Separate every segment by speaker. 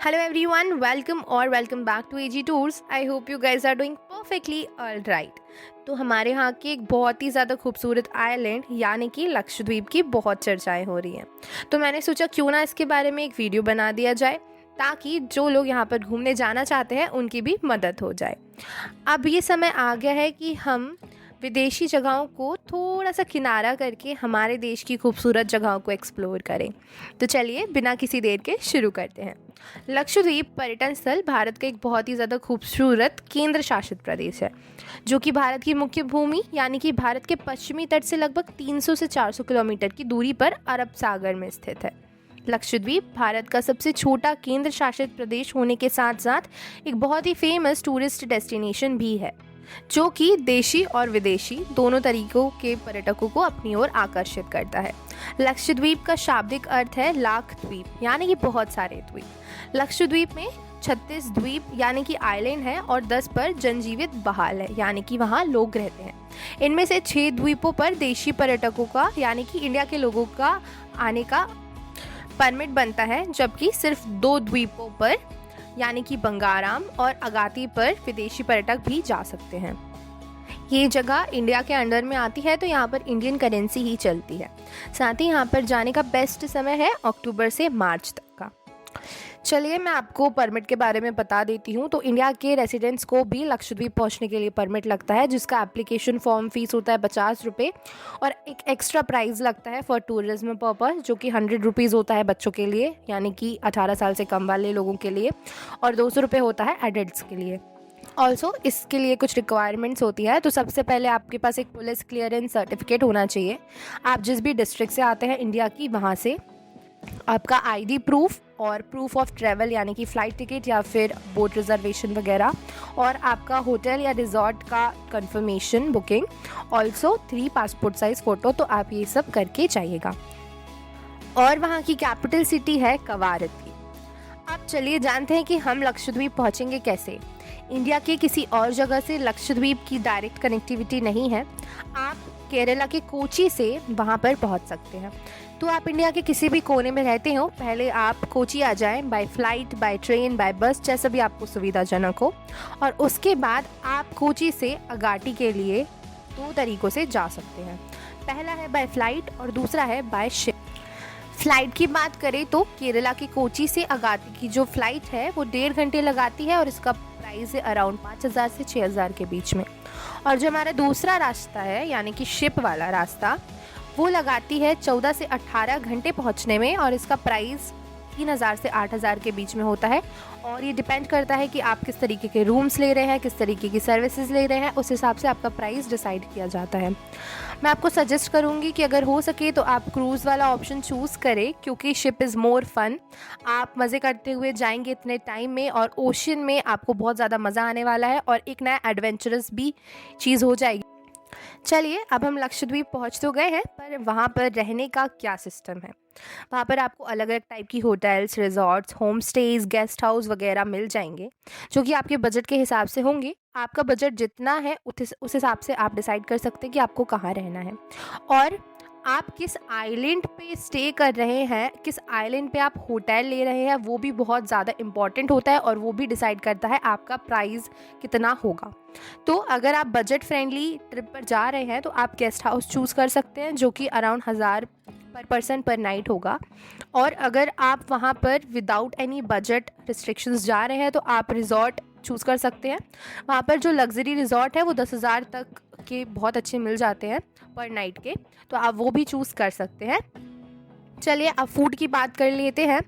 Speaker 1: Hello everyone, welcome back to AG Tours. I hope you guys are doing perfectly all right. तो हमारे यहाँ की एक बहुत ही ज़्यादा खूबसूरत आइलैंड यानी कि लक्षद्वीप की बहुत चर्चाएं हो रही हैं। तो मैंने सोचा क्यों ना इसके बारे में एक वीडियो बना दिया जाए ताकि जो लोग यहाँ पर घूमने जाना चाहते हैं उनकी भी मदद हो जाए। अब ये समय आ गया है कि हम विदेशी जगहों को थोड़ा सा किनारा करके हमारे देश की खूबसूरत जगहों को एक्सप्लोर करें। तो चलिए बिना किसी देर के शुरू करते हैं। लक्षद्वीप पर्यटन स्थल भारत का एक बहुत ही ज़्यादा खूबसूरत केंद्र शासित प्रदेश है जो कि भारत की मुख्य भूमि यानी कि भारत के पश्चिमी तट से लगभग 300 से 400 किलोमीटर की दूरी पर अरब सागर में स्थित है। लक्षद्वीप भारत का सबसे छोटा केंद्र शासित प्रदेश होने के साथ साथ एक बहुत ही फेमस टूरिस्ट डेस्टिनेशन भी है जो कि देशी और विदेशी दोनों तरीकों के पर्यटकों को अपनी ओर आकर्षित करता है। लक्षद्वीप का शाब्दिक अर्थ है लाख द्वीप यानी कि बहुत सारे द्वीप। लक्षद्वीप में 36 द्वीप यानी कि आइलैंड है और 10 पर जनजीवित बहाल है यानी कि वहाँ लोग रहते हैं। इनमें से 6 द्वीपों पर देशी पर्यटकों का यानी कि इंडिया के लोगों का आने का परमिट बनता है, जबकि सिर्फ 2 द्वीपों पर यानी कि बंगाराम और अगाती पर विदेशी पर्यटक भी जा सकते हैं। ये जगह इंडिया के अंडर में आती है तो यहाँ पर इंडियन करेंसी ही चलती है। साथ ही यहाँ पर जाने का बेस्ट समय है अक्टूबर से मार्च तक का। चलिए मैं आपको परमिट के बारे में बता देती हूँ। तो इंडिया के रेसिडेंट्स को भी लक्षद्वीप पहुँचने के लिए परमिट लगता है जिसका एप्लीकेशन फॉर्म फीस होता है 50 रुपये और एक एक्स्ट्रा प्राइस लगता है फॉर टूरिज्म पर्पज़ जो कि 100 रुपीज़ होता है बच्चों के लिए यानी कि 18 साल से कम वाले लोगों के लिए और 200 रुपये होता है एडल्ट्स के लिए। ऑल्सो इसके लिए कुछ रिक्वायरमेंट्स होती है। तो सबसे पहले आपके पास एक पुलिस क्लियरेंस सर्टिफिकेट होना चाहिए। आप जिस भी डिस्ट्रिक्ट से आते हैं इंडिया की वहाँ से आपका आईडी प्रूफ और प्रूफ ऑफ ट्रैवल यानी कि फ़्लाइट टिकट या फिर बोट रिजर्वेशन वगैरह और आपका होटल या रिजॉर्ट का confirmation booking, also 3 passport size photo. तो आप ये सब करके जाइएगा। और वहाँ की कैपिटल सिटी है कवारत्ती। अब चलिए जानते हैं कि हम लक्षद्वीप पहुँचेंगे कैसे। इंडिया के किसी और जगह से लक्षद्वीप की डायरेक्ट कनेक्टिविटी नहीं है। आप केरला के कोची से वहाँ पर पहुँच सकते हैं। तो आप इंडिया के किसी भी कोने में रहते हो, पहले आप कोची आ जाएं by flight, by train, by bus, जैसा भी आपको सुविधाजनक हो। और उसके बाद आप कोची से अगाटी के लिए 2 तरीक़ों से जा सकते हैं। पहला है बाय फ्लाइट और दूसरा है बाय शिप। फ़्लाइट की बात करें तो केरला के कोची से अगाती की जो फ़्लाइट है वो 1.5 घंटे लगाती है और इसका प्राइस है अराउंड 5,000 से 6,000 के बीच में। और जो हमारा दूसरा रास्ता है यानी कि शिप वाला रास्ता वो लगाती है 14 से 18 घंटे पहुंचने में और इसका प्राइस 3,000 से 8,000 के बीच में होता है। और ये डिपेंड करता है कि आप किस तरीके के रूम्स ले रहे हैं, किस तरीके की सर्विसेज ले रहे हैं, उस हिसाब से आपका प्राइस डिसाइड किया जाता है। मैं आपको सजेस्ट करूँगी कि अगर हो सके तो आप क्रूज़ वाला ऑप्शन चूज़ करें क्योंकि शिप इज़ मोर फन। आप मज़े करते हुए जाएंगे इतने टाइम में और ओशन में आपको बहुत ज़्यादा मज़ा आने वाला है और एक नया एडवेंचरस भी चीज़ हो जाएगी। चलिए अब हम लक्षद्वीप पहुंच तो गए हैं, पर वहाँ पर रहने का क्या सिस्टम है। वहाँ पर आपको अलग अलग टाइप की hotels, resorts, home stage, guest house वगैरह मिल जाएंगे जो कि आपके बजट के हिसाब से होंगे। आपका बजट जितना है उस हिसाब से आप डिसाइड कर सकते हैं कि आपको कहाँ रहना है और आप किस आइलैंड पे स्टे कर रहे हैं, किस आइलैंड पे आप होटल ले रहे हैं, वो भी बहुत ज़्यादा इम्पॉर्टेंट होता है और वो भी डिसाइड करता है आपका प्राइस कितना होगा। तो अगर आप बजट फ्रेंडली ट्रिप पर जा रहे हैं तो आप गेस्ट हाउस चूज़ कर सकते हैं जो कि अराउंड 1,000 पर पर्सन पर नाइट होगा। और अगर आप वहाँ पर विदाउट एनी बजट रिस्ट्रिक्शंस जा रहे हैं तो आप रिज़ॉर्ट चूज़ कर सकते हैं। वहाँ पर जो लग्जरी रिज़ॉर्ट है वो 10,000 तक के बहुत अच्छे मिल जाते हैं पर नाइट के, तो आप वो भी चूज़ कर सकते हैं। चलिए अब फूड की बात कर लेते हैं।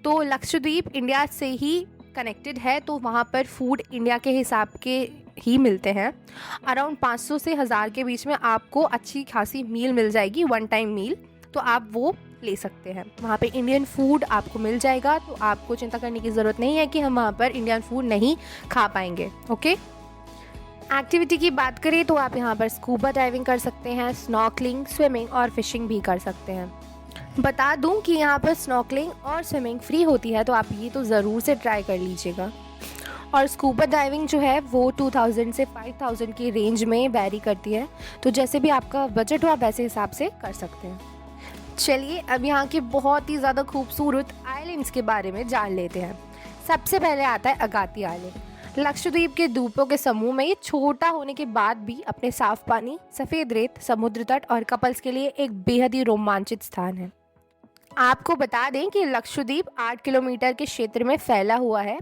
Speaker 1: तो लक्षद्वीप इंडिया से ही कनेक्टेड है तो वहाँ पर फूड इंडिया के हिसाब के ही मिलते हैं। अराउंड 500 से 1,000 के बीच में आपको अच्छी खासी मील मिल जाएगी, 1 टाइम मील, तो आप वो ले सकते हैं। वहाँ पे इंडियन फूड आपको मिल जाएगा तो आपको चिंता करने की ज़रूरत नहीं है कि हम वहाँ पर इंडियन फूड नहीं खा पाएंगे। ओके, एक्टिविटी की बात करें तो आप यहाँ पर स्कूबा डाइविंग कर सकते हैं, स्नॉर्कलिंग, स्विमिंग और फिशिंग भी कर सकते हैं। बता दूं कि यहाँ पर स्नॉर्कलिंग और स्विमिंग फ्री होती है तो आप ये तो ज़रूर से ट्राई कर लीजिएगा। और स्कूबा डाइविंग जो है वो 2,000 से 5,000 की रेंज में वैरी करती है, तो जैसे भी आपका बजट हो आप वैसे हिसाब से कर सकते हैं। चलिए अब यहाँ के बहुत ही ज़्यादा खूबसूरत आइलैंड्स के बारे में जान लेते हैं। सबसे पहले आता है अगाती आइलैंड। लक्षद्वीप के द्वीपों के समूह में ये छोटा होने के बाद भी अपने साफ पानी, सफ़ेद रेत, समुद्र तट और कपल्स के लिए एक बेहद ही रोमांचित स्थान है। आपको बता दें कि लक्षद्वीप 8 किलोमीटर के क्षेत्र में फैला हुआ है,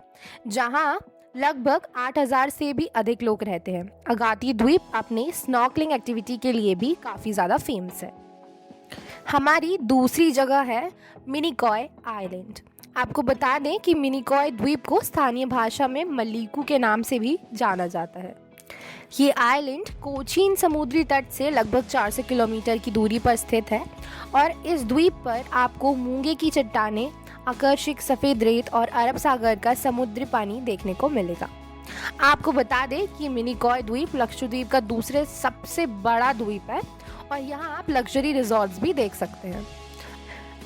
Speaker 1: जहां लगभग 8,000 से भी अधिक लोग रहते हैं। अगाती द्वीप अपने स्नॉर्कलिंग एक्टिविटी के लिए भी काफ़ी ज़्यादा फेमस है। हमारी दूसरी जगह है मिनिकॉय आइलैंड। आपको बता दें कि मिनिकॉय द्वीप को स्थानीय भाषा में मलीकू के नाम से भी जाना जाता है। ये आइलैंड कोचीन समुद्री तट से लगभग 400 किलोमीटर की दूरी पर स्थित है और इस द्वीप पर आपको मूंगे की चट्टानें, आकर्षक सफ़ेद रेत और अरब सागर का समुद्री पानी देखने को मिलेगा। आपको बता दें कि मिनिकॉय द्वीप लक्षद्वीप का दूसरे सबसे बड़ा द्वीप है और यहाँ आप लग्जरी रिजॉर्ट्स भी देख सकते हैं।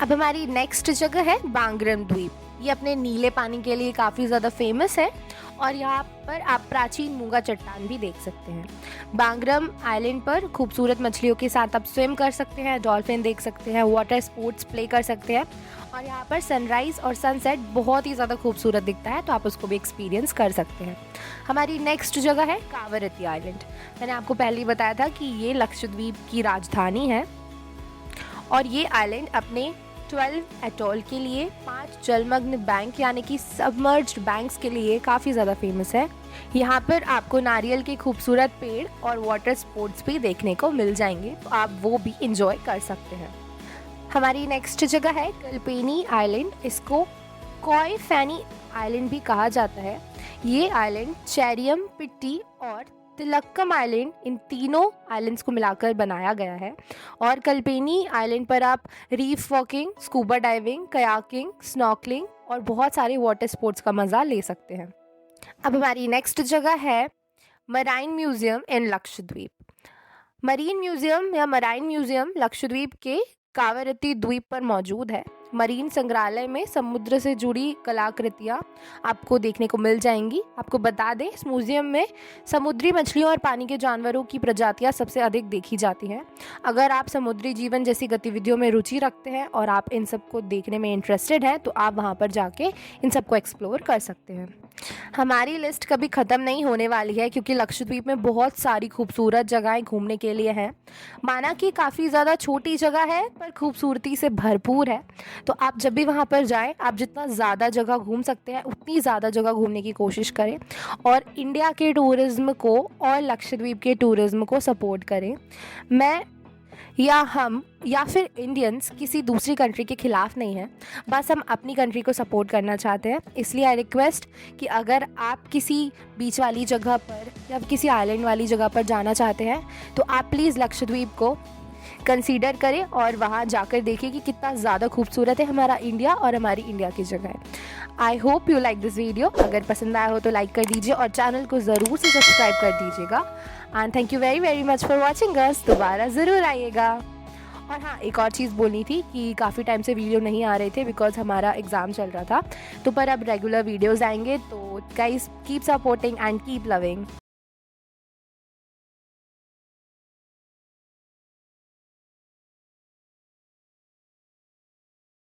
Speaker 1: अब हमारी नेक्स्ट जगह है बांगरम द्वीप। ये अपने नीले पानी के लिए काफ़ी ज़्यादा फेमस है और यहाँ पर आप प्राचीन मूंगा चट्टान भी देख सकते हैं। बांगरम आइलैंड पर खूबसूरत मछलियों के साथ आप स्विम कर सकते हैं, डॉल्फिन देख सकते हैं, वाटर स्पोर्ट्स प्ले कर सकते हैं और यहाँ पर सनराइज़ और सनसेट बहुत ही ज़्यादा खूबसूरत दिखता है, तो आप उसको भी एक्सपीरियंस कर सकते हैं। हमारी नेक्स्ट जगह है कावरत्ती आइलैंड। मैंने आपको पहले ही बताया था कि ये लक्षद्वीप की राजधानी है और ये आइलैंड अपने 12 एटॉल के लिए, 5 जलमग्न बैंक यानी कि सबमर्ज्ड बैंक्स के लिए काफ़ी ज़्यादा फेमस है। यहाँ पर आपको नारियल के खूबसूरत पेड़ और वाटर स्पोर्ट्स भी देखने को मिल जाएंगे, तो आप वो भी इंजॉय कर सकते हैं। हमारी नेक्स्ट जगह है कल्पेनी आइलैंड। इसको कॉय फैनी आइलैंड भी कहा जाता है। ये आइलैंड चेरियम, पिट्टी और तिलक्कम आइलैंड, इन तीनों आइलैंड्स को मिलाकर बनाया गया है और कल्पेनी आइलैंड पर आप reef walking, scuba diving, kayaking, snorkelling और बहुत सारे वाटर स्पोर्ट्स का मज़ा ले सकते हैं। अब हमारी नेक्स्ट जगह है मराइन म्यूज़ियम इन लक्षद्वीप। मरीन म्यूज़ियम या मराइन म्यूज़ियम लक्षद्वीप के कावरत्ती द्वीप पर मौजूद है। मरीन संग्रहालय में समुद्र से जुड़ी कलाकृतियाँ आपको देखने को मिल जाएंगी। आपको बता दें, इस म्यूज़ियम में समुद्री मछलियों और पानी के जानवरों की प्रजातियाँ सबसे अधिक देखी जाती हैं। अगर आप समुद्री जीवन जैसी गतिविधियों में रुचि रखते हैं और आप इन सब को देखने में इंटरेस्टेड हैं, तो आप वहाँ पर जाके इन सबको एक्सप्लोर कर सकते हैं। हमारी लिस्ट कभी ख़त्म नहीं होने वाली है क्योंकि लक्षद्वीप में बहुत सारी खूबसूरत जगहें घूमने के लिए हैं। माना कि काफ़ी ज़्यादा छोटी जगह है पर खूबसूरती से भरपूर है, तो आप जब भी वहाँ पर जाएं, आप जितना ज़्यादा जगह घूम सकते हैं उतनी ज़्यादा जगह घूमने की कोशिश करें और इंडिया के टूरिज़्म को और लक्षद्वीप के टूरिज़्म को सपोर्ट करें। मैं या हम या फिर इंडियंस किसी दूसरी कंट्री के ख़िलाफ़ नहीं हैं, बस हम अपनी कंट्री को सपोर्ट करना चाहते हैं। इसलिए आई रिक्वेस्ट कि अगर आप किसी बीच वाली जगह पर या किसी आइलैंड वाली जगह पर जाना चाहते हैं, तो आप प्लीज़ लक्षद्वीप को कंसीडर करें और वहाँ जाकर देखिए कि कितना ज़्यादा खूबसूरत है हमारा इंडिया और हमारी इंडिया की जगह है। I hope you like this video. अगर पसंद आया हो तो लाइक कर दीजिए और चैनल को ज़रूर से सब्सक्राइब कर दीजिएगा। And thank you very very much for watching us. दोबारा ज़रूर आइएगा। और हाँ, एक और चीज़ बोलनी थी कि काफ़ी टाइम से वीडियो नहीं आ रहे थे बिकॉज हमारा एग्ज़ाम चल रहा था, तो पर अब रेगुलर वीडियोज़ आएंगे। तो guys keep supporting and keep loving.